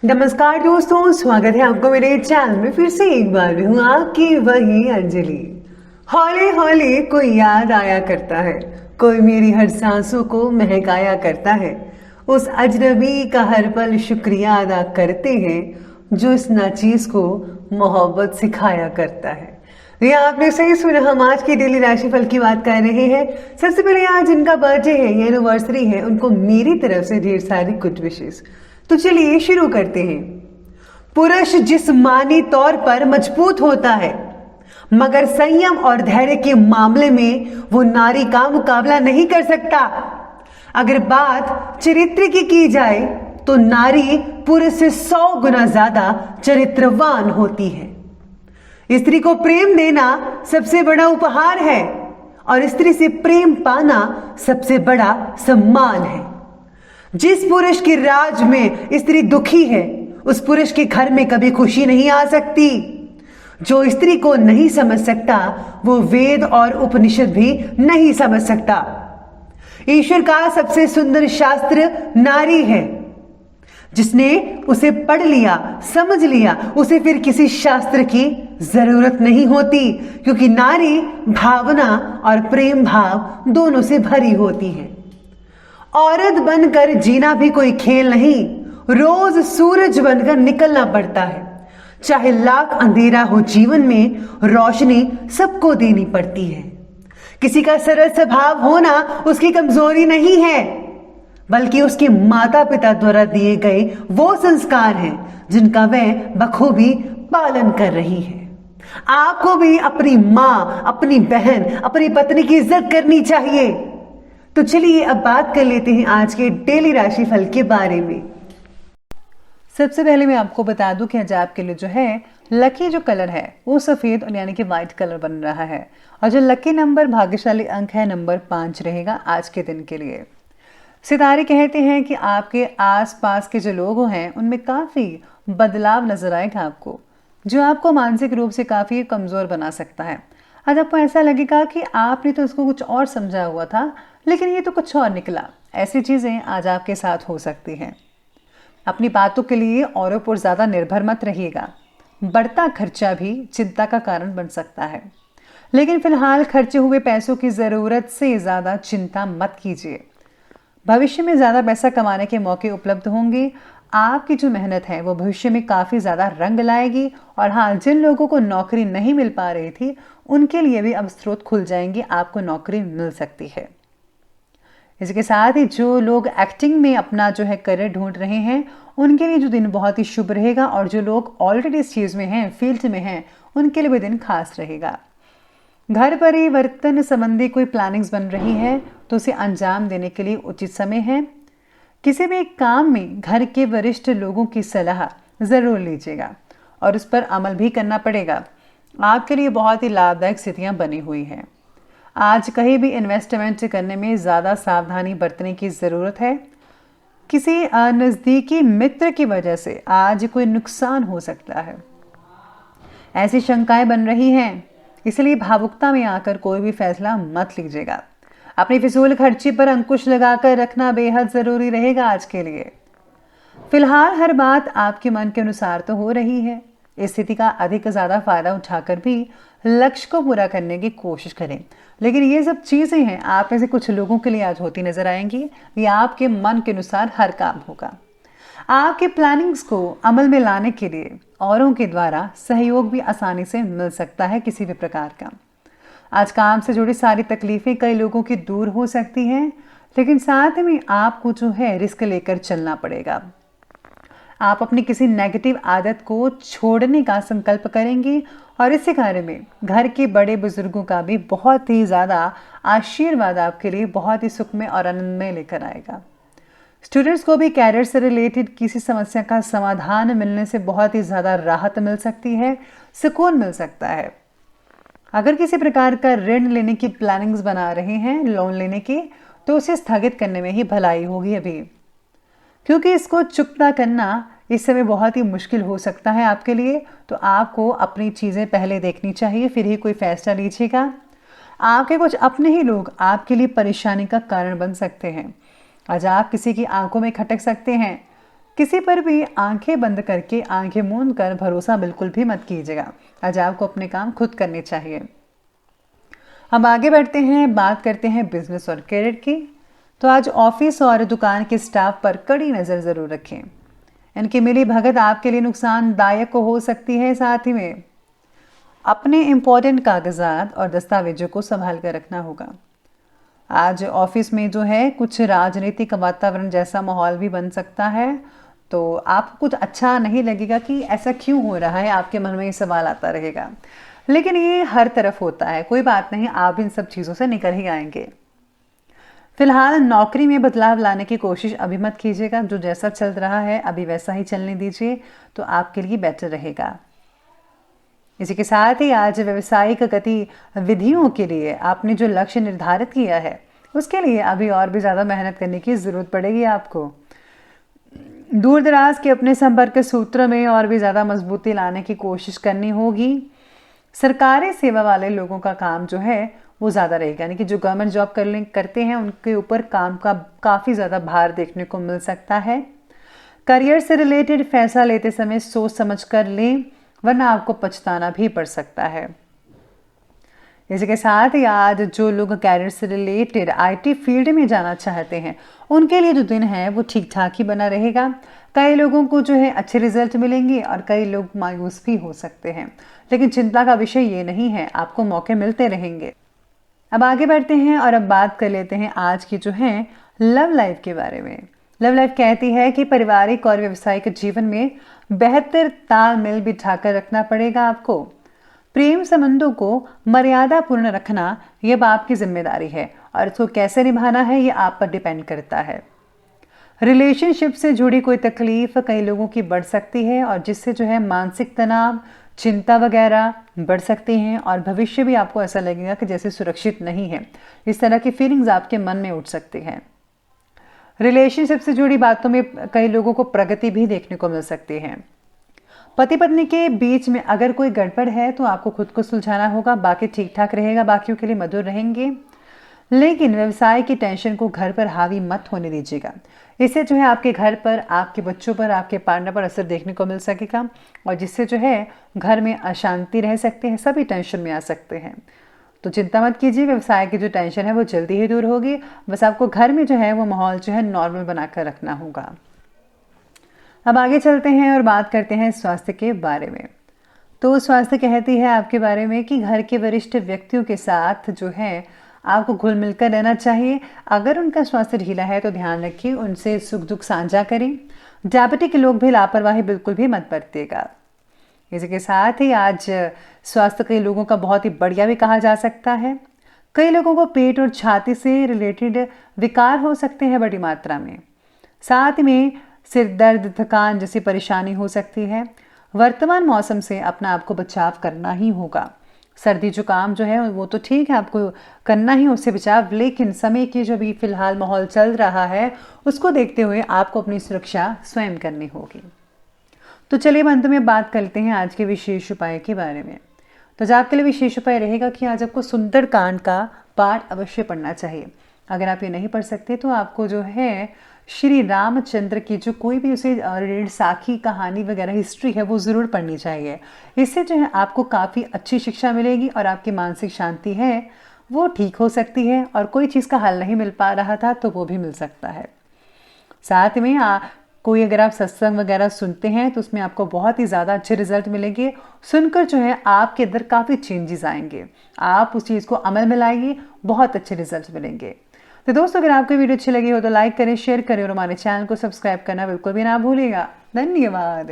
नमस्कार दोस्तों, स्वागत है आपको मेरे चैनल में। फिर से एक बार हूँ आपकी वही अंजलि। हौले हौले कोई याद आया करता है, कोई मेरी हर सांसों को महकाया करता है। उस अजनबी का हर पल शुक्रिया अदा करते हैं जो इस नाचीज को मोहब्बत सिखाया करता है। ये आपने सही सुना, हम आज की डेली राशिफल की बात कर रहे हैं। सबसे पहले आज जिनका बर्थडे है या एनिवर्सरी है, उनको मेरी तरफ से ढेर सारी गुड विशेस। तो चलिए शुरू करते हैं। पुरुष जिस्मानी तौर पर मजबूत होता है, मगर संयम और धैर्य के मामले में वो नारी का मुकाबला नहीं कर सकता। अगर बात चरित्र की जाए तो नारी पुरुष से 100 गुना ज्यादा चरित्रवान होती है। स्त्री को प्रेम देना सबसे बड़ा उपहार है और स्त्री से प्रेम पाना सबसे बड़ा सम्मान है। जिस पुरुष की राज में स्त्री दुखी है, उस पुरुष के घर में कभी खुशी नहीं आ सकती। जो स्त्री को नहीं समझ सकता, वो वेद और उपनिषद भी नहीं समझ सकता। ईश्वर का सबसे सुंदर शास्त्र नारी है। जिसने उसे पढ़ लिया, समझ लिया, उसे फिर किसी शास्त्र की जरूरत नहीं होती, क्योंकि नारी भावना और प्रेम भाव दोनों से भरी होती है। औरत बनकर जीना भी कोई खेल नहीं, रोज सूरज बनकर निकलना पड़ता है। चाहे लाख अंधेरा हो, जीवन में रोशनी सबको देनी पड़ती है। किसी का सरल स्वभाव होना उसकी कमजोरी नहीं है, बल्कि उसके माता पिता द्वारा दिए गए वो संस्कार हैं जिनका वह बखूबी पालन कर रही है। आपको भी अपनी माँ, अपनी बहन, अपनी पत्नी की इज्जत करनी चाहिए। तो चलिए अब बात कर लेते हैं आज के डेली राशिफल के बारे में। सबसे पहले मैं आपको बता दूं कि आज आपके लिए जो है लकी जो कलर है वो सफेद और यानी कि व्हाइट कलर बन रहा है, और जो लकी नंबर भाग्यशाली अंक है नंबर 5 रहेगा आज के दिन के लिए। सितारे कहते हैं कि आपके आसपास के जो लोग हैं उनमें काफ़ी बदलाव नजर आएगा आपको, जो आपको मानसिक रूप से काफ़ी कमज़ोर बना सकता है। आज आपको ऐसा लगेगा कि आपने तो उसको कुछ और समझा हुआ था, लेकिन ये तो कुछ और निकला। ऐसी चीज़ें आज आपके साथ हो सकती हैं। अपनी बातों के लिए औरों पर ज़्यादा निर्भर मत रहिएगा। बढ़ता खर्चा भी चिंता का कारण बन सकता है, लेकिन फिलहाल खर्चे हुए पैसों की ज़रूरत से ज़्यादा चिंता मत कीजिए। भविष्य में ज़्यादा पैसा कमाने के मौके उपलब्ध होंगे। आपकी जो मेहनत है वो भविष्य में काफ़ी ज़्यादा रंग लाएगी। और हाँ, जिन लोगों को नौकरी नहीं मिल पा रही थी उनके लिए भी अब स्रोत खुल जाएंगे, आपको नौकरी मिल सकती है। इसके साथ ही जो लोग एक्टिंग में अपना जो है करियर ढूंढ रहे हैं उनके लिए जो दिन बहुत ही शुभ रहेगा, और जो लोग ऑलरेडी इस चीज़ में हैं, फील्ड में हैं, उनके लिए भी दिन खास रहेगा। घर परिवर्तन संबंधी कोई प्लानिंग्स बन रही है तो उसे अंजाम देने के लिए उचित समय है। किसी भी काम में घर के वरिष्ठ लोगों की सलाह ज़रूर लीजिएगा और उस पर अमल भी करना पड़ेगा। आपके लिए बहुत ही लाभदायक स्थितियाँ बनी हुई हैं। आज कहीं भी इन्वेस्टमेंट करने में ज़्यादा सावधानी बरतने की ज़रूरत है। किसी नज़दीकी मित्र की वजह से आज कोई नुकसान हो सकता है, ऐसी शंकाएं बन रही हैं, इसलिए भावुकता में आकर कोई भी फैसला मत लीजिएगा। अपनी फिजूल खर्ची पर अंकुश लगाकर रखना बेहद ज़रूरी रहेगा आज के लिए। फिलहाल हर बात आपके मन के अनुसार तो हो रही है। इस स्थिति का अधिक ज़्यादा फायदा उठाकर भी लक्ष्य को पूरा करने की कोशिश करें, लेकिन ये सब चीज़ें हैं आप में से कुछ लोगों के लिए आज होती नजर आएंगी। ये आपके मन के अनुसार हर काम होगा। आपके प्लानिंग्स को अमल में लाने के लिए औरों के द्वारा सहयोग भी आसानी से मिल सकता है किसी भी प्रकार का। आज काम से जुड़ी सारी तकलीफें कई लोगों की दूर हो सकती हैं, लेकिन साथ में आपको जो है रिस्क लेकर चलना पड़ेगा। आप अपनी किसी नेगेटिव आदत को छोड़ने का संकल्प करेंगे और इसी कार्य में घर के बड़े बुजुर्गों का भी बहुत ही ज़्यादा आशीर्वाद आपके लिए बहुत ही सुखमय और आनंदमय लेकर आएगा। स्टूडेंट्स को भी कैरियर से रिलेटेड किसी समस्या का समाधान मिलने से बहुत ही ज़्यादा राहत मिल सकती है, सुकून मिल सकता है। अगर किसी प्रकार का ऋण लेने की प्लानिंग्स बना रहे हैं, लोन लेने की, तो उसे स्थगित करने में ही भलाई होगी अभी, क्योंकि इसको चुकता करना इस समय बहुत ही मुश्किल हो सकता है आपके लिए। तो आपको अपनी चीज़ें पहले देखनी चाहिए, फिर ही कोई फैसला लीजिएगा। आपके कुछ अपने ही लोग आपके लिए परेशानी का कारण बन सकते हैं। आज आप किसी की आंखों में खटक सकते हैं, किसी पर भी आंखें बंद करके, आंखें मूंद कर भरोसा बिल्कुल भी मत कीजिएगा। आज आपको अपने काम खुद करने चाहिए। अब आगे बढ़ते हैं, बात करते हैं बिजनेस और करियर की। तो आज ऑफिस और दुकान के स्टाफ पर कड़ी नज़र ज़रूर रखें। इनकी मिली भगत आपके लिए नुकसानदायक हो सकती है। साथ ही में अपने इम्पोर्टेंट कागजात और दस्तावेजों को संभाल कर रखना होगा। आज ऑफिस में जो है कुछ राजनीतिक वातावरण जैसा माहौल भी बन सकता है, तो आपको कुछ अच्छा नहीं लगेगा कि ऐसा क्यों हो रहा है, आपके मन में ये सवाल आता रहेगा। लेकिन ये हर तरफ होता है, कोई बात नहीं, आप इन सब चीज़ों से निकल ही आएंगे। फिलहाल नौकरी में बदलाव लाने की कोशिश अभी मत कीजिएगा। जो जैसा चल रहा है अभी वैसा ही चलने दीजिए, तो आपके लिए बेटर रहेगा। इसी के साथ ही आज व्यवसायिक गतिविधियों के लिए आपने जो लक्ष्य निर्धारित किया है उसके लिए अभी और भी ज़्यादा मेहनत करने की ज़रूरत पड़ेगी आपको। दूर दराज के अपने संपर्क सूत्र में और भी ज़्यादा मजबूती लाने की कोशिश करनी होगी। सरकारी सेवा वाले लोगों का काम जो है वो ज़्यादा रहेगा, यानी कि जो गवर्नमेंट जॉब करते हैं उनके ऊपर काम का काफ़ी ज़्यादा भार देखने को मिल सकता है। करियर से रिलेटेड फैसला लेते समय सोच समझ कर लें, वरना आपको पछताना भी पड़ सकता है। इसी के साथ ही आज जो लोग कैरियर से रिलेटेड आईटी फील्ड में जाना चाहते हैं उनके लिए जो दिन है वो ठीक ठाक ही बना रहेगा। कई लोगों को जो है अच्छे रिजल्ट मिलेंगे और कई लोग मायूस भी हो सकते हैं, लेकिन चिंता का विषय ये नहीं है, आपको मौके मिलते रहेंगे। अब आगे बढ़ते हैं और अब बात कर लेते हैं आज की जो है लव लाइफ के बारे में। लव लाइफ कहती है कि पारिवारिक और व्यावसायिक जीवन में बेहतर तालमेल बिठाकर रखना पड़ेगा आपको। प्रेम संबंधों को मर्यादापूर्ण रखना यह आपकी जिम्मेदारी है और इसको कैसे निभाना है ये आप पर डिपेंड करता है। रिलेशनशिप से जुड़ी कोई तकलीफ कई लोगों की बढ़ सकती है और जिससे जो है मानसिक तनाव, चिंता वगैरह बढ़ सकती हैं और भविष्य भी आपको ऐसा लगेगा कि जैसे सुरक्षित नहीं है। इस तरह की फीलिंग्स आपके मन में उठ सकती हैं। रिलेशनशिप से जुड़ी बातों में कई लोगों को प्रगति भी देखने को मिल सकती है। पति पत्नी के बीच में अगर कोई गड़बड़ है तो आपको खुद को सुलझाना होगा, बाकी ठीक ठाक रहेगा, बाकियों के लिए मधुर रहेंगे। लेकिन व्यवसाय की टेंशन को घर पर हावी मत होने दीजिएगा। इससे जो है आपके घर पर, आपके बच्चों पर, आपके पार्टनर पर असर देखने को मिल सकेगा और जिससे जो है घर में अशांति रह सकते हैं, सभी टेंशन में आ सकते हैं। तो चिंता मत कीजिए, व्यवसाय की जो टेंशन है वो जल्दी ही दूर होगी। बस आपको घर में जो है वो माहौल जो है नॉर्मल बनाकर रखना होगा। अब आगे चलते हैं और बात करते हैं स्वास्थ्य के बारे में। तो स्वास्थ्य कहती है आपके बारे में कि घर के वरिष्ठ व्यक्तियों के साथ जो है आपको घुल मिलकर रहना चाहिए। अगर उनका स्वास्थ्य ढीला है तो ध्यान रखिए, उनसे सुख दुख साझा करें। डायबिटिक लोग भी लापरवाही बिल्कुल भी मत बरतिएगा। इसी के साथ ही आज स्वास्थ्य कई लोगों का बहुत ही बढ़िया भी कहा जा सकता है। कई लोगों को पेट और छाती से रिलेटेड विकार हो सकते हैं बड़ी मात्रा में। साथ में सिर दर्द, थकान जैसी परेशानी हो सकती है। वर्तमान मौसम से अपना आपको बचाव करना ही होगा। सर्दी जुकाम जो है वो तो ठीक है, आपको करना ही उससे बचाव, लेकिन समय की जो भी फिलहाल माहौल चल रहा है उसको देखते हुए आपको अपनी सुरक्षा स्वयं करनी होगी। तो चलिए अंत में बात करते हैं आज के विशेष उपाय के बारे में। तो आज आपके लिए विशेष उपाय रहेगा कि आज आपको सुंदरकांड का पाठ अवश्य पढ़ना चाहिए। अगर आप ये नहीं पढ़ सकते तो आपको जो है श्री रामचंद्र की जो कोई भी उसे रिलेटेड साखी कहानी वगैरह हिस्ट्री है वो ज़रूर पढ़नी चाहिए। इससे जो है आपको काफ़ी अच्छी शिक्षा मिलेगी और आपकी मानसिक शांति है वो ठीक हो सकती है और कोई चीज़ का हल नहीं मिल पा रहा था तो वो भी मिल सकता है। साथ में कोई अगर आप सत्संग वगैरह सुनते हैं तो उसमें आपको बहुत ही ज़्यादा अच्छे रिजल्ट मिलेंगे। सुनकर जो है आपके अंदर काफ़ी चेंजेस आएंगे, आप उस चीज़ को अमल में लाइए, बहुत अच्छे रिजल्ट मिलेंगे। तो दोस्तों अगर आपको वीडियो अच्छी लगी हो तो लाइक करें, शेयर करें और हमारे चैनल को सब्सक्राइब करना बिल्कुल भी ना भूलिएगा। धन्यवाद।